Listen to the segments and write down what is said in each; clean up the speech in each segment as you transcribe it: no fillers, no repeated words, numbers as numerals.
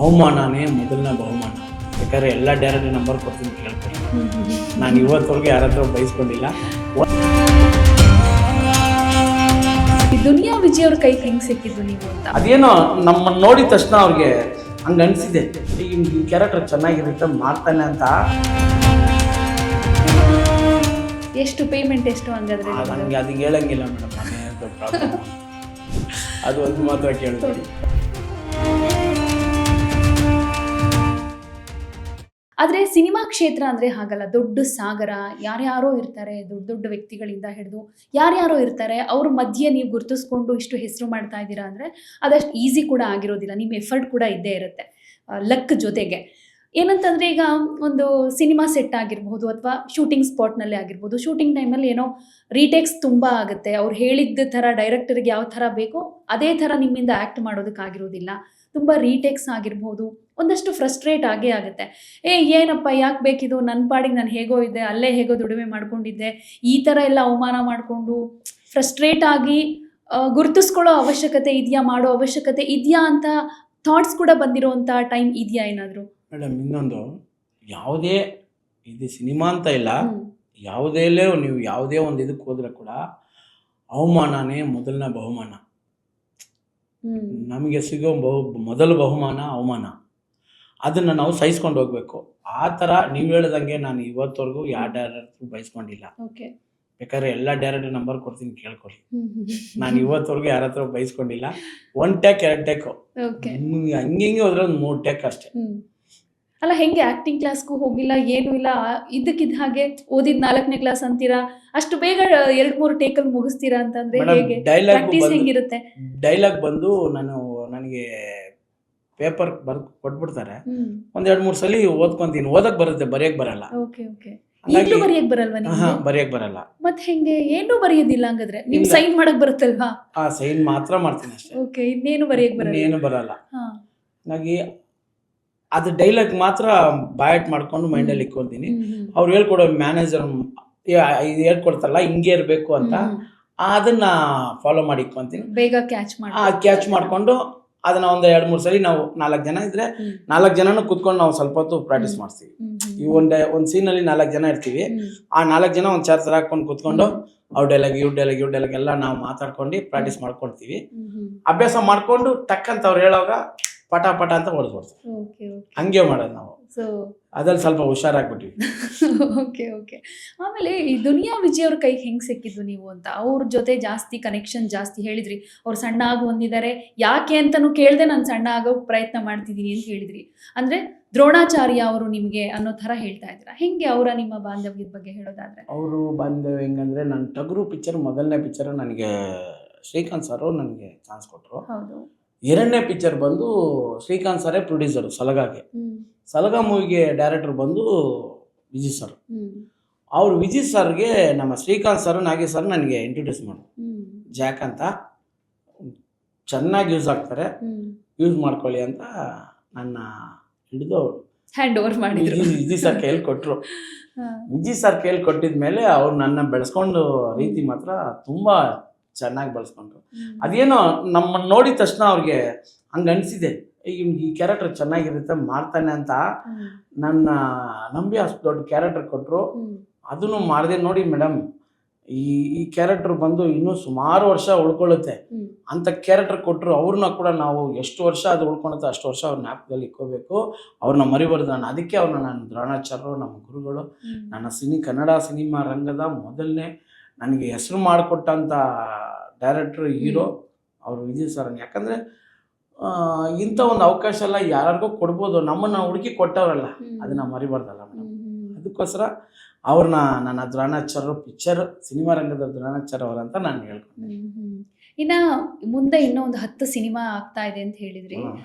ಅವಮಾನನೇ ಮೊದಲನೇ ಬಹುಮಾನ. ಬೇಕಾದ್ರೆ ಎಲ್ಲ ಡೈರೆಕ್ಟ್ ನಂಬರ್ ಕೊಡ್ತೀನಿ ಕೇಳ್ಕೊಳ್ಳಿ. ನಾನು ಇವತ್ತವರೆಗೂ ಯಾರ ಹತ್ರ ಬಯಸ್ಕೊಂಡಿಲ್ಲ. ದುನಿಯಾ ವಿಜಯ್ ಅವ್ರ ಕೈ ಹೆಂಗ್ ಸಿಕ್ಕಿದ್ದು ನೀವು ಅಂತ? ಅದೇನೋ ನಮ್ಮನ್ನು ನೋಡಿದ ತಕ್ಷಣ ಅವ್ರಿಗೆ ಹಂಗೆ ಅನಿಸಿದೆ, ಈ ಕ್ಯಾರೆಕ್ಟರ್ ಚೆನ್ನಾಗಿರುತ್ತೆ ಮಾಡ್ತಾನೆ ಅಂತ. ಎಷ್ಟು ಪೇಮೆಂಟ್ ಎಷ್ಟು ಹಂಗಾದ್ರೆ? ನನಗೆ ಅದಕ್ಕೆ ಹೇಳಂಗಿಲ್ಲ ಮೇಡಮ್, ನಾನೇ ದೊಡ್ಡ ಪ್ರಾಬ್ಲಮ್. ಅದು ಒಂದು ಮಾತ್ರ ಕೇಳ್ತೀನಿ. ಆದರೆ ಸಿನಿಮಾ ಕ್ಷೇತ್ರ ಅಂದರೆ ಹಾಗಲ್ಲ, ದೊಡ್ಡ ಸಾಗರ, ಯಾರ್ಯಾರೋ ಇರ್ತಾರೆ, ದೊಡ್ಡ ದೊಡ್ಡ ವ್ಯಕ್ತಿಗಳಿಂದ ಹಿಡಿದು ಯಾರ್ಯಾರೋ ಇರ್ತಾರೆ. ಅವ್ರ ಮಧ್ಯೆ ನೀವು ಗುರುತಿಸ್ಕೊಂಡು ಇಷ್ಟು ಹೆಸರು ಮಾಡ್ತಾ ಇದ್ದೀರಾ ಅಂದರೆ ಅದಷ್ಟು ಈಸಿ ಕೂಡ ಆಗಿರೋದಿಲ್ಲ. ನಿಮ್ಮ ಎಫರ್ಟ್ ಕೂಡ ಇದ್ದೇ ಇರುತ್ತೆ ಲಕ್ ಜೊತೆಗೆ. ಏನಂತಂದರೆ ಈಗ ಒಂದು ಸಿನಿಮಾ ಸೆಟ್ ಆಗಿರ್ಬೋದು ಅಥವಾ ಶೂಟಿಂಗ್ ಸ್ಪಾಟ್ನಲ್ಲೇ ಆಗಿರ್ಬೋದು, ಶೂಟಿಂಗ್ ಟೈಮಲ್ಲಿ ಏನೋ ರೀಟೇಕ್ಸ್ ತುಂಬ ಆಗುತ್ತೆ. ಅವ್ರು ಹೇಳಿದ್ದ ಥರ ಡೈರೆಕ್ಟರ್ಗೆ ಯಾವ ಥರ ಬೇಕೋ ಅದೇ ಥರ ನಿಮ್ಮಿಂದ ಆ್ಯಕ್ಟ್ ಮಾಡೋದಕ್ಕಾಗಿರೋದಿಲ್ಲ. ತುಂಬ ರೀಟೇಕ್ಸ್ ಆಗಿರ್ಬೋದು, ಒಂದಷ್ಟು ಫ್ರಸ್ಟ್ರೇಟ್ ಆಗೇ ಆಗುತ್ತೆ. ಏನಪ್ಪ ಯಾಕೆ ಬೇಕಿದು, ನನ್ನ ಪಾಡಿಗೆ ನಾನು ಹೇಗೋ ಇದ್ದೆ, ಅಲ್ಲೇ ಹೇಗೋ ದುಡಿಮೆ ಮಾಡ್ಕೊಂಡಿದ್ದೆ, ಈ ಥರ ಎಲ್ಲ ಅವಮಾನ ಮಾಡಿಕೊಂಡು ಫ್ರಸ್ಟ್ರೇಟ್ ಆಗಿ ಗುರುತಿಸ್ಕೊಳ್ಳೋ ಅವಶ್ಯಕತೆ ಇದೆಯಾ, ಮಾಡೋ ಅವಶ್ಯಕತೆ ಇದೆಯಾ ಅಂತ ಥಾಟ್ಸ್ ಕೂಡ ಬಂದಿರೋವಂಥ ಟೈಮ್ ಇದೆಯಾ ಏನಾದರೂ? ಮೇಡಮ್ ಇನ್ನೊಂದು, ಯಾವುದೇ ಇದು ಸಿನಿಮಾ ಅಂತ ಇಲ್ಲ, ಯಾವುದೇಲೇ ನೀವು ಯಾವುದೇ ಒಂದು ಇದಕ್ಕೆ ಹೋದ್ರೆ ಕೂಡ ಅವಮಾನನೇ ಮೊದಲನೇ ಬಹುಮಾನ. ನಮಗೆ ಸಿಗೋ ಮೊದಲ ಬಹುಮಾನ ಅವಮಾನ. ಅದನ್ನು ನಾವು ಸಹಿಸ್ಕೊಂಡು ಹೋಗ್ಬೇಕು. ಆ ಥರ ನೀವು ಹೇಳ್ದಂಗೆ ನಾನು ಇವತ್ತವರೆಗೂ ಯಾವ ಡೈರೆಕ್ಟ್ರು ಬಯಸ್ಕೊಂಡಿಲ್ಲ. ಬೇಕಾದ್ರೆ ಎಲ್ಲ ಡೈರೆಕ್ಟ್ ನಂಬರ್ ಕೊಡ್ತೀನಿ ಕೇಳ್ಕೊಳ್ಳಿ. ನಾನು ಇವತ್ತವರೆಗೂ ಯಾರ ಹತ್ರ ಬಯಸ್ಕೊಂಡಿಲ್ಲ. 1 ಟೇಕ್ 2 ಟೇಕು ಹಂಗೆ ಹೋದ್ರೆ ಒಂದು 3 ಟೇಕ್ ಅಷ್ಟೇ. ಅಲ್ಲ, ಹೆಂಗೆ ಆಕ್ಟಿಂಗ್ ಕ್ಲಾಸ್ಗೂ ಹೋಗಿಲ್ಲ, ಏನೂ ಇಲ್ಲ, ಇದಕ್ಕಿದ್ದ ಹಾಗೆ ಓದಿದ್ 4ನೇ ಕ್ಲಾಸ್ ಅಂತೀರಾ, ಅಷ್ಟು ಬೇಗ 2-3 ಟೇಕಲ್ಲಿ ಮುಗಿಸ್ತೀರಾ ಅಂತಂದ್ರೆ ಹೇಗೆ? ಪ್ರಾಕ್ಟೀಸ್ ಹೆಂಗಿರುತ್ತೆ? ಡೈಲಾಗ್ ಬಂದು ನನಗೆ ಪೇಪರ್ ಕೊಟ್ಬಿಡ್ತಾರೆ, ಒಂದ್ 2-3 ಸಲ ಓದ್ಕೊಂತೀನಿ. ಓದಕ್ ಬರುತ್ತೆ, ಬರೆಯಕ್ ಬರಲ್ಲ. ಈಗಲೂ ಬರೆಯಕ್ ಬರಲ್ವಾ ನಿಮ್ಗೆ? ಬರೆಯಕ್ ಬರಲ್ಲ. ಮತ್ತೆ ಹೆಂಗೆ? ಏನೂ ಬರೆಯೋದಿಲ್ಲ ಹಂಗಾದ್ರೆ? ನಿಮ್ ಸೈನ್ ಮಾಡಕ್ ಬರುತ್ತಲ್ವಾ? ಸೈನ್ ಮಾತ್ರ ಮಾಡ್ತೀನಿ ಅಷ್ಟೇ. ಇನ್ನೇನು ಬರೆಯಕ್ ಬರಲ್ಲ? ಏನು ಬರಲ್ಲ. ಹಾಗಾಗಿ ಅದು ಡೈಲಾಗ್ ಮಾತ್ರ ಬಾಯಟ್ ಮಾಡ್ಕೊಂಡು ಮೈಂಡಲ್ಲಿ ಇಟ್ಕೊಳ್ತೀನಿ. ಅವ್ರು ಹೇಳ್ಕೊಡೋ ಮ್ಯಾನೇಜರ್ ಹೇಳ್ಕೊಡ್ತಾರಲ್ಲ ಹಿಂಗೆ ಇರಬೇಕು ಅಂತ, ಅದನ್ನ ಫಾಲೋ ಮಾಡಿ ಇಟ್ಕೊಂತೀನಿ. ಬೇಗ ಕ್ಯಾಚ್ ಮಾಡ್ಕೊಂಡು ಅದನ್ನ ಒಂದು 2-3 ಸಲ ನಾವು 4 ಜನ ಇದ್ರೆ 4 ಜನನು ಕುತ್ಕೊಂಡು ನಾವು ಸ್ವಲ್ಪ ಹೊತ್ತು ಪ್ರಾಕ್ಟೀಸ್ ಮಾಡ್ತೀವಿ. ಈ ಒಂದು ಸೀನಲ್ಲಿ 4 ಜನ ಇರ್ತೀವಿ. ಆ 4 ಜನ ಒಂದು ಚಾರ್ ತರ ಹಾಕೊಂಡು ಕುತ್ಕೊಂಡು ಅವ್ರ ಡೈಲಾಗ್ ಇವ್ ಡೈಲಾಗ್ ಎಲ್ಲ ನಾವು ಮಾತಾಡ್ಕೊಂಡು ಪ್ರಾಕ್ಟೀಸ್ ಮಾಡ್ಕೊಳ್ತೀವಿ. ಅಭ್ಯಾಸ ಮಾಡ್ಕೊಂಡು ಟಕ್ಕಂತ ಅವ್ರು ಹೇಳೋವಾಗ ಪಟ ಅಂತ ಹೊಡೆದ್ಬಿಡ್ತೀವಿ. ಹಂಗೆ ಮಾಡೋದು ನಾವು. ಅದ್ರಲ್ಲಿ ಸ್ವಲ್ಪ ಹುಷಾರಾಗ್ಬಿಟ್ವಿ. ಆಮೇಲೆ ಈ ದುನಿಯಾ ವಿಜಯ್ ಅವ್ರ ಕೈ ಹೆಂಗ್ ಸಿಕ್ಕಿದ್ದು ನೀವು ಅಂತ? ಅವ್ರ ಜೊತೆ ಜಾಸ್ತಿ ಕನೆಕ್ಷನ್ ಜಾಸ್ತಿ ಹೇಳಿದ್ರಿ. ಅವ್ರು ಸಣ್ಣ ಆಗಿ ಹೊಂದಿದ್ದಾರೆ, ಯಾಕೆ ಅಂತನೂ ಕೇಳ್ದೆ ನಾನು ಸಣ್ಣ ಆಗೋ ಪ್ರಯತ್ನ ಮಾಡ್ತಿದ್ದೀನಿ ಅಂತ ಹೇಳಿದ್ರಿ. ಅಂದ್ರೆ ದ್ರೋಣಾಚಾರ್ಯ ಅವರು ನಿಮ್ಗೆ ಅನ್ನೋ ತರ ಹೇಳ್ತಾ ಇದ್ರ. ಹೆಂಗೆ ಅವರ ನಿಮ್ಮ ಬಾಂಧವ್ಯದ ಬಗ್ಗೆ ಹೇಳೋದಾದ್ರೆ? ಅವರು ಬಾಂಧವ್ಯ ಹೆಂಗಂದ್ರೆ, ನನ್ನ ಟಗರು ಪಿಕ್ಚರ್ ಮೊದಲನೇ ಪಿಕ್ಚರ್ ನನಗೆ ಶ್ರೀಕಾಂತ್ ಸರ್ ನನಗೆ ಚಾನ್ಸ್ ಕೊಟ್ಟರು. 2ನೇ ಪಿಕ್ಚರ್ ಬಂದು ಶ್ರೀಕಾಂತ್ ಸರೇ ಪ್ರೊಡ್ಯೂಸರು ಸಲಗಾಗೆ. ಸಲಗಾ ಮೂವಿಗೆ ಡೈರೆಕ್ಟರ್ ಬಂದು ವಿಜಯ್ ಸರ್. ಅವ್ರು ವಿಜಯ್ ಸರ್ಗೆ ನಮ್ಮ ಶ್ರೀಕಾಂತ್ ಸರ್ ನಾಗೇಶ್ ಸರ್ ನನಗೆ ಇಂಟ್ರೊಡ್ಯೂಸ್ ಮಾಡಿದ್ರು. ಜಾಕ್ ಅಂತ ಚೆನ್ನಾಗಿ ಯೂಸ್ ಆಗ್ತಾರೆ, ಯೂಸ್ ಮಾಡ್ಕೊಳ್ಳಿ ಅಂತ ನನ್ನ ಹಿಡಿದು ಹ್ಯಾಂಡ್ ಓವರ್ ಮಾಡಿದ್ರು. ವಿಜಯ್ ಸರ್ ಕೈಯಲ್ಲಿ ಕೊಟ್ಟರು. ವಿಜಯ್ ಸರ್ ಕೈಯಲ್ಲಿ ಕೊಟ್ಟಿದ್ಮೇಲೆ ಅವ್ರು ನನ್ನ ಬೆಳೆಸ್ಕೊಂಡು ರೀತಿ ಮಾತ್ರ ತುಂಬ ಚೆನ್ನಾಗಿ ಬಳಸ್ಕೊಂಡ್ರು. ಅದೇನೋ ನಮ್ಮನ್ನು ನೋಡಿದ ತಕ್ಷಣ ಅವ್ರಿಗೆ ಹಂಗೆ ಅನಿಸಿದೆ, ಈ ಕ್ಯಾರೆಕ್ಟರ್ ಚೆನ್ನಾಗಿರುತ್ತೆ ಮಾಡ್ತಾನೆ ಅಂತ. ನನ್ನ ನಂಬಿ ಅಷ್ಟು ದೊಡ್ಡ ಕ್ಯಾರೆಕ್ಟರ್ ಕೊಟ್ಟರು. ಅದನ್ನು ಮಾಡಿದೆ. ನೋಡಿ ಮೇಡಮ್, ಈ ಕ್ಯಾರೆಕ್ಟರ್ ಬಂದು ಇನ್ನೂ ಸುಮಾರು ವರ್ಷ ಉಳ್ಕೊಳ್ಳುತ್ತೆ ಅಂತ ಕ್ಯಾರೆಕ್ಟರ್ ಕೊಟ್ಟರು. ಅವ್ರನ್ನ ಕೂಡ ನಾವು ಎಷ್ಟು ವರ್ಷ ಅದು ಉಳ್ಕೊಳುತ್ತೆ ಅಷ್ಟು ವರ್ಷ ಅವ್ರ ಜ್ಞಾಪಕದಲ್ಲಿ ಇಕ್ಕೋಬೇಕು, ಅವ್ರನ್ನ ಮರಿಬಾರ್ದು. ನಾನು ಅದಕ್ಕೆ ಅವ್ರನ್ನ ನಾನು ದ್ರೋಣಾಚಾರ್ಯರು ನಮ್ಮ ಗುರುಗಳು. ನನ್ನ ಕನ್ನಡ ಸಿನಿಮಾ ರಂಗದ ಮೊದಲನೇ ನನಗೆ ಹೆಸರು ಮಾಡಿಕೊಟ್ಟಂಥ ಡೈರೆಕ್ಟ್ರು, ಹೀರೋ ಅವರು ವಿಜಯ್ ಸರ್. ಯಾಕಂದರೆ ಇಂಥ ಒಂದು ಅವಕಾಶ ಎಲ್ಲ ಯಾರಿಗೂ ಕೊಡ್ಬೋದು, ನಮ್ಮನ್ನು ಹುಡುಕಿ ಕೊಟ್ಟವರಲ್ಲ, ಅದನ್ನು ಮರಿಬಾರ್ದಲ್ಲ ಮೇಡಮ್. ಅದಕ್ಕೋಸ್ಕರ ಅವ್ರನ್ನ ನನ್ನ ದ್ರೋಣಾಚಾರ್ಯರು ಪಿಕ್ಚರ್ ಸಿನಿಮಾ ರಂಗದ ದ್ರೋಣಾಚಾರ್ಯ ಅವರಂತ ನಾನು ಹೇಳ್ಕೊಂಡೆ. ಇನ್ನು ಮುಂದೆ ಇನ್ನೂ ಒಂದು 10 ಸಿನಿಮಾ ಆಗ್ತಾ ಇದೆ ಅಂತ ಹೇಳಿದ್ರಿ.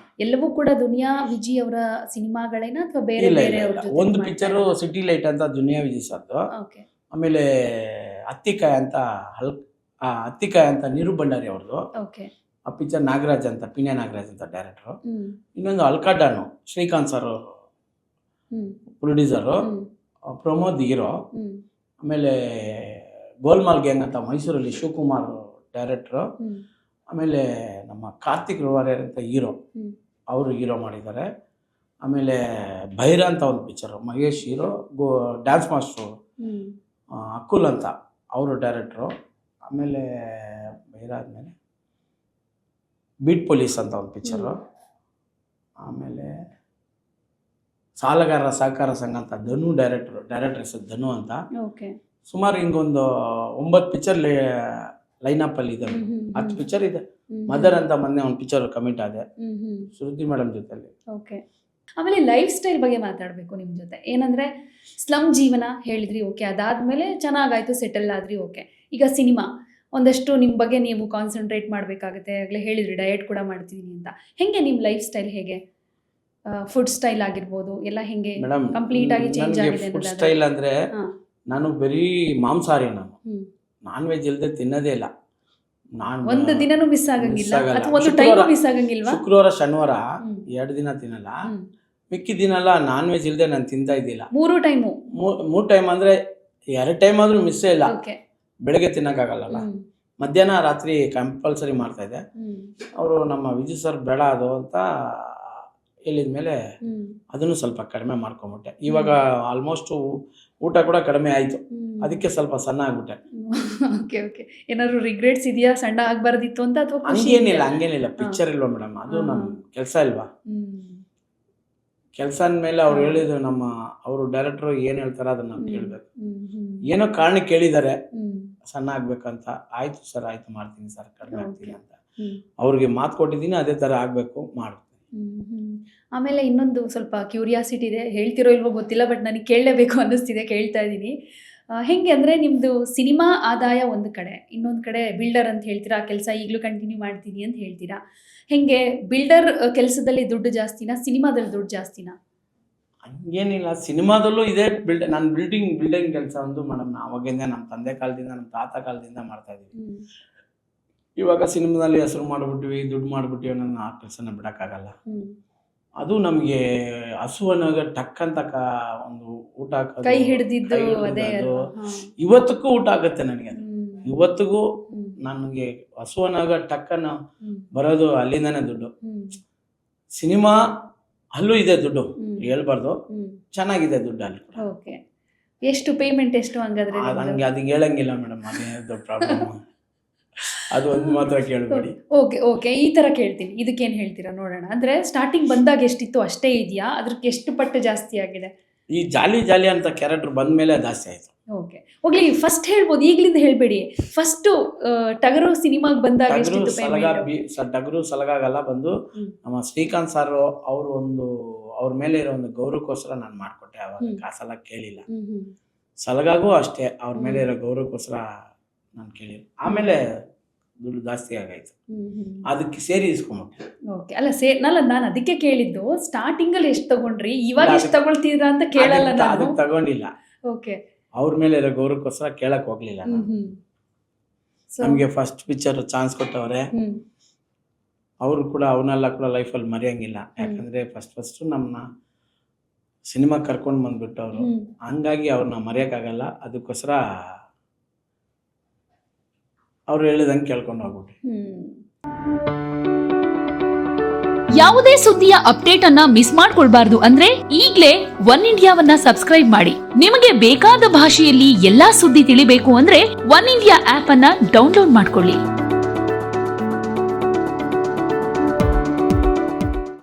ಎಲ್ಲವೂ ಕೂಡ ದುನಿಯಾ ವಿಜಯ್ ಅವರ ಸಿನಿಮಾಗಳೇನ ಅಥವಾ ಬೇರೆ ಬೇರೆ? ಒಂದು ಪಿಕ್ಚರು ಸಿಟಿ ಲೈಟ್ ಅಂತ ದುನಿಯಾ ವಿಜಯ್ ಸರ್ದು. ಆಮೇಲೆ ಹತ್ತಿಕಾಯ ಅಂತ ನೀರು ಭಂಡಾರಿ ಅವ್ರದ್ದು. ಆ ಪಿಕ್ಚರ್ ನಾಗರಾಜ್ ಅಂತ, ಪಿನ್ಯ ನಾಗರಾಜ್ ಅಂತ ಡೈರೆಕ್ಟ್ರು. ಇನ್ನೊಂದು ಅಲ್ಕಾಡಾನು Srikanth sir producer, Pramod hero. ಆಮೇಲೆ ಗೋಲ್ಮಾಲ್ ಗ್ಯಾಂಗ್ ಅಂತ ಮೈಸೂರಲ್ಲಿ ಶಿವಕುಮಾರ್ ಡೈರೆಕ್ಟ್ರು. ಆಮೇಲೆ ನಮ್ಮ ಕಾರ್ತಿಕ್ ರುವಾರಿಯರ್ ಅಂತ ಹೀರೋ. ಅವರು ಹೀರೋ ಮಾಡಿದ್ದಾರೆ. ಆಮೇಲೆ ಭೈರ ಅಂತ ಒಂದು picture, Mahesh hero, dance master Akul ಅಂತ ಅವರು ಡೈರೆಕ್ಟ್ರು. ಆಮೇಲೆ ಭೈರ ಆದಮೇಲೆ ಬೀಟ್ ಪೊಲೀಸ್ ಅಂತ ಒಂದು ಪಿಕ್ಚರು. ಆಮೇಲೆ ಸಾಲಗಾರರ ಸಹಕಾರ ಸಂಘ ಅಂತ ಧನು ಡೈರೆಕ್ಟರ್ ಹೆಸರು ಧನು ಅಂತ. ಸುಮಾರು ಹಿಂಗೊಂದು 9 ಪಿಕ್ಚರ್ ಲೈನಪ್ಪಲ್ಲಿ ಇದೆ, 10 ಪಿಕ್ಚರ್ ಇದೆ. ಮದರ್ ಅಂತ ಮೊನ್ನೆ ಒಂದು ಪಿಕ್ಚರ್ ಕಮಿಟ್ ಆದೆ ಶ್ರುತಿ ಮೇಡಮ್ ಜೊತೆಲಿ. ಆಮೇಲೆ ಲೈಫ್ ಸ್ಟೈಲ್ ಬಗ್ಗೆ ಮಾತಾಡಬೇಕು ನಿಮ್ಮ ಜೊತೆ. ಏನಂದ್ರೆ ಸ್ಲಮ್ ಜೀವನ ಹೇಳಿದ್ರಿ, ಓಕೆ, ಅದಾದ್ಮೇಲೆ ಚೆನ್ನಾಗಾಯ್ತು, ಸೆಟಲ್ ಆದ್ರಿ, ಓಕೆ. ಈಗ ಸಿನಿಮಾ ಒಂದಷ್ಟು ನಿಮ್ಮ ಬಗ್ಗೆ ನೀವು ಕಾನ್ಸಂಟ್ರೇಟ್ ಮಾಡಬೇಕಾಗುತ್ತೆ. ಆಗಲೇ ಹೇಳಿದ್ರಿ ಡಯಟ್ ಕೂಡ ಮಾಡ್ತಿದ್ದೀನಿ ಅಂತ. ಹೆಂಗೆ ನಿಮ್ಮ ಲೈಫ್ ಸ್ಟೈಲ್, ಹೇಗೆ ಫುಡ್ ಸ್ಟೈಲ್ ಆಗಿರ್ಬೋದು ಎಲ್ಲ ಹೆಂಗೆ ಕಂಪ್ಲೀಟ್ ಆಗಿ ಚೇಂಜ್ ಆಗಿದೆ? ಫುಡ್ ಸ್ಟೈಲ್ ಅಂದ್ರೆ ನಾನು ಬರೀ ಮಾಂಸಾಹಾರಿ, ನಾನು ನಾನ್ ವೆಜ್ ಇಲ್ಲದೆ ತಿನ್ನೋದೇ ಇಲ್ಲ. ನಾನು ಒಂದು ದಿನನೂ ಮಿಸ್ ಆಗಂಗಿಲ್ಲ ಅಥವಾ ಒಂದು ಟೈಮ್ ಮಿಸ್ ಆಗಂಗಿಲ್ವಾ? ಶುಕ್ರವಾರ ಶನಿವಾರ 2 ದಿನ ತಿನ್ನಲ್ಲ, ಮಿಕ್ಕಿ ದಿನಲ್ಲ ನಾನ್ ವೆಜ್ ಇಲ್ಲದೆ ನಾನು ತಿಂತಾ ಇದ್ದಿಲ್ಲ. 3 ಟೈಮು? 3 ಟೈಮ್ ಅಂದ್ರೆ 2 ಟೈಮ್ ಆದ್ರೂ ಮಿಸ್ಸೇ ಇಲ್ಲ. ಬೆಳಗ್ಗೆ ತಿನ್ನಕ್ಕಾಗಲ್ಲ, ಮಧ್ಯಾಹ್ನ ರಾತ್ರಿ ಕಂಪಲ್ಸರಿ ಮಾಡ್ತಾ ಇದ್ದೆ. ಅವರು ನಮ್ಮ ವಿಜಯ್ ಸರ್ ಬೇಡ ಅದು ಅಂತ ಹೇಳಿದ್ಮೇಲೆ ಅದನ್ನು ಸ್ವಲ್ಪ ಕಡಿಮೆ ಮಾಡ್ಕೊಂಬಿಟ್ಟೆ. ಇವಾಗ ಆಲ್ಮೋಸ್ಟ್ ಊಟ ಕೂಡ ಕಡಿಮೆ ಆಯ್ತು, ಅದಕ್ಕೆ ಸ್ವಲ್ಪ ಸಣ್ಣ ಆಗ್ಬಿಟ್ಟೆ. ಓಕೆ. ಏನಾದ್ರು ರಿಗ್ರೆಟ್ಸ್ ಇದೆಯಾ, ಸಣ್ಣ ಆಗ್ಬಾರ್ದಿತ್ತು ಅಂತ? ಅಥವಾ ಹಂಗೇನಿಲ್ಲ. ಪಿಕ್ಚರ್ ಇಲ್ವಾ ಮೇಡಮ್, ಅದು ನಮ್ಮ ಕೆಲಸ ಇಲ್ವಾ? ಕೆಲಸ ಅಂದಮೇಲೆ ಅವ್ರು ಹೇಳಿದ್ರು, ಅವರು ಡೈರೆಕ್ಟರ್ ಏನ್ ಹೇಳ್ತಾರ ಅದನ್ನ ನಾವು ಕೇಳ್ಬೇಕು. ಏನೋ ಕಾರಣಕ್ಕೆ ಕೇಳಿದ್ದಾರೆ ಸಣ್ಣ ಆಗ್ಬೇಕಂತ. ಆಯ್ತು ಸರ್, ಆಯ್ತು ಮಾಡ್ತೀನಿ ಸರ್, ಕಡಿಮೆ ಆಗ್ತೀನಿ ಅಂತ ಅವ್ರಿಗೆ ಮಾತು ಕೊಟ್ಟಿದ್ದೀನಿ. ಅದೇ ತರ ಆಗ್ಬೇಕು, ಮಾಡ್ತೀನಿ. ಆಮೇಲೆ ಇನ್ನೊಂದು ಸ್ವಲ್ಪ ಕ್ಯೂರಿಯಾಸಿಟಿ ಇದೆ, ಹೇಳ್ತಿರೋ ಇಲ್ವೋ ಗೊತ್ತಿಲ್ಲ, ಬಟ್ ನನಗೆ ಕೇಳಲೇಬೇಕು ಅನ್ನಿಸ್ತಿದೆ, ಕೇಳ್ತಾ ಇದ್ದೀನಿ. ಹೆಂಗೆ ಅಂದರೆ ನಿಮ್ಮದು ಸಿನಿಮಾ ಆದಾಯ ಒಂದು ಕಡೆ, ಇನ್ನೊಂದು ಕಡೆ ಬಿಲ್ಡರ್ ಅಂತ ಹೇಳ್ತೀರಾ, ಆ ಕೆಲಸ ಈಗಲೂ ಕಂಟಿನ್ಯೂ ಮಾಡ್ತೀನಿ ಅಂತ ಹೇಳ್ತೀರಾ. ಹೆಂಗೆ ಬಿಲ್ಡರ್ ಕೆಲಸದಲ್ಲಿ ದುಡ್ಡು ಜಾಸ್ತಿನಾ, ಸಿನಿಮಾದಲ್ಲಿ ದುಡ್ಡು ಜಾಸ್ತಿನಾ? ಹಂಗೇನಿಲ್ಲ, ಸಿನಿಮಾದಲ್ಲೂ ಇದೆ ನಾನು ಬಿಲ್ಡಿಂಗ್ ಕೆಲಸ ಒಂದು ಮೇಡಮ್ ಅವಾಗಿಂದ ನಮ್ಮ ತಂದೆ ಕಾಲದಿಂದ ನಮ್ಮ ತಾತ ಕಾಲದಿಂದ ಮಾಡ್ತಾ ಇದ್ದೀವಿ. ಇವಾಗ ಸಿನಿಮಾದಲ್ಲಿ ಹೆಸರು ಮಾಡಿಬಿಟ್ವಿ, ದುಡ್ಡು ಮಾಡಿಬಿಟ್ವಿ ಅನ್ನೋ ಆ ಕೆಲಸನ ಬಿಡೋಕ್ಕಾಗಲ್ಲ. ಅದು ನಮಗೆ ಹಸುವನಾಗ ಟಕ್ ಅಂತ ಒಂದು ಊಟ ಕೈ ಹಿಡಿದಿದ್ದು ಇವತ್ತಿಗೂ ಊಟ ಆಗುತ್ತೆ ನನಗೆ. ಅದು ಇವತ್ತಿಗೂ ನನಗೆ ಹಸುವನಾಗ ಟಕ್ಕನ್ನ ಬರೋದು ಅಲ್ಲಿಂದಾನೆ ದುಡ್ಡು. ಸಿನಿಮಾ ಅಲ್ಲೂ ಇದೆ ದುಡ್ಡು, ಹೇಳ್ಬಾರ್ದು, ಚೆನ್ನಾಗಿದೆ ದುಡ್ಡು ಅಲ್ಲಿ. ಎಷ್ಟು ಪೇಮೆಂಟ್ ಎಷ್ಟು ಹಂಗಾದ್ರೆ? ಹಂಗೆ ಅದಕ್ಕೆ ಹೇಳಂಗಿಲ್ಲ ಮೇಡಮ್, ಅದೇ ದೊಡ್ಡ ಪ್ರಾಬ್ಲಮ್. ಅದು ಒಂದು ಮಾತ್ರ ಕೇಳಬೇಡಿ. ಓಕೆ, ಈ ತರ ಕೇಳ್ತೀನಿ, ಇದಕ್ಕೇನು ಹೇಳ್ತೀರಾ ನೋಡೋಣ. ಅಂದ್ರೆ ಸ್ಟಾರ್ಟಿಂಗ್ ಬಂದಾಗ ಎಷ್ಟಿತ್ತು ಅಷ್ಟೇ ಇದೆಯಾ, ಅದಕ್ಕೆ ಎಷ್ಟು ಪಟ್ಟು ಜಾಸ್ತಿ ಆಗಿದೆ? ಈ ಜಾಲಿ ಅಂತ ಕ್ಯಾರೆಕ್ಟರ್ ಬಂದ್ಮೇಲೆ ಜಾಸ್ತಿ ಆಯ್ತು. ಓಕೆ, ಹೋಗ್ಲಿ, ಫಸ್ಟ್ ಹೇಳ್ಬೋದು, ಈಗಲಿಂದ ಹೇಳ್ಬೇಡಿ. ಫಸ್ಟ್ ಟಗರು ಸಿನಿಮಾಗೆ ಬಂದಾಗ ಟಗರು ಸಲಗಾಗಲ್ಲ ಬಂದು ನಮ್ಮ ಶ್ರೀಕಾಂತ್ ಸರ್ ಅವರು ಅವ್ರ ಮೇಲೆ ಇರೋ ಒಂದು ಗೌರವಕ್ಕೋಸ್ಕರ ನಾನು ಮಾಡ್ಕೊಟ್ಟೆ. ಅವಾಗ ಕಾಸೆಲ್ಲ ಕೇಳಿಲ್ಲ. ಸಲಗಾಗೂ ಅಷ್ಟೇ, ಅವ್ರ ಮೇಲೆ ಇರೋ ಗೌರವಕ್ಕೋಸ್ಕರ ನಾನು ಕೇಳಿಲ್ಲ. ಆಮೇಲೆ ದುಡ್ಡು ಜಾಸ್ತಿ ಆಗಾಯ್ತು, ಅದಕ್ಕೆ ಸೇರಿ ಇಸ್ಕೊಂಬಿಟ್ಟೆ. ಓಕೆ, ಅಲ್ಲ ನಾನು ಅದಕ್ಕೆ ಕೇಳಿದ್ದು, ಸ್ಟಾರ್ಟಿಂಗ್ ಅಲ್ಲಿ ಎಷ್ಟು ತಗೊಂಡ್ರಿ, ಇವಾಗ ಎಷ್ಟು ತಗೊಳ್ತಿದ್ರ ಅಂತ ಕೇಳಲ್ಲ ನಾನು. ಅದಕ್ಕೆ ತಗೊಂಡಿಲ್ಲ. ಓಕೆ, ಅವ್ರ ಮೇಲೆ ಇರೋ ಗೌರವಕ್ಕೋಸ್ಕರ ಕೇಳಕ್ ಹೋಗ್ಲಿಲ್ಲ. ನಮ್ಗೆ ಫಸ್ಟ್ ಪಿಕ್ಚರ್ ಚಾನ್ಸ್ ಕೊಟ್ಟವ್ರೆ, ಅವರು ಕೂಡ ಅವನ್ನೆಲ್ಲ ಕೂಡ ಲೈಫಲ್ಲಿ ಮರೆಯಂಗಿಲ್ಲ. ಯಾಕಂದ್ರೆ ಫಸ್ಟ್ ನಮ್ಮನ್ನ ಸಿನಿಮಾ ಕರ್ಕೊಂಡು ಬಂದ್ಬಿಟ್ಟು ಅವರು, ಹಂಗಾಗಿ ಅವ್ರನ್ನ ಮರೆಯಕ್ಕಾಗಲ್ಲ. ಅದಕ್ಕೋಸ್ಕರ ಅವ್ರು ಹೇಳಿದಂಗೆ ಕೇಳ್ಕೊಂಡು ಹೋಗ್ಬಿಟ್ರಿ. ಯಾವುದೇ ಸುದ್ದಿಯ ಅಪ್ಡೇಟ್ ಅನ್ನ ಮಿಸ್ ಮಾಡ್ಕೊಳ್ಬಾರ್ದು ಅಂದ್ರೆ ಈಗ್ಲೇ ಒನ್ ಇಂಡಿಯಾವನ್ನ ಸಬ್ಸ್ಕ್ರೈಬ್ ಮಾಡಿ. ನಿಮಗೆ ಬೇಕಾದ ಭಾಷೆಯಲ್ಲಿ ಎಲ್ಲಾ ಸುದ್ದಿ ತಿಳಿಬೇಕು ಅಂದ್ರೆ ಒನ್ ಇಂಡಿಯಾ ಆಪ್ ಅನ್ನ ಡೌನ್ಲೋಡ್ ಮಾಡ್ಕೊಳ್ಳಿ.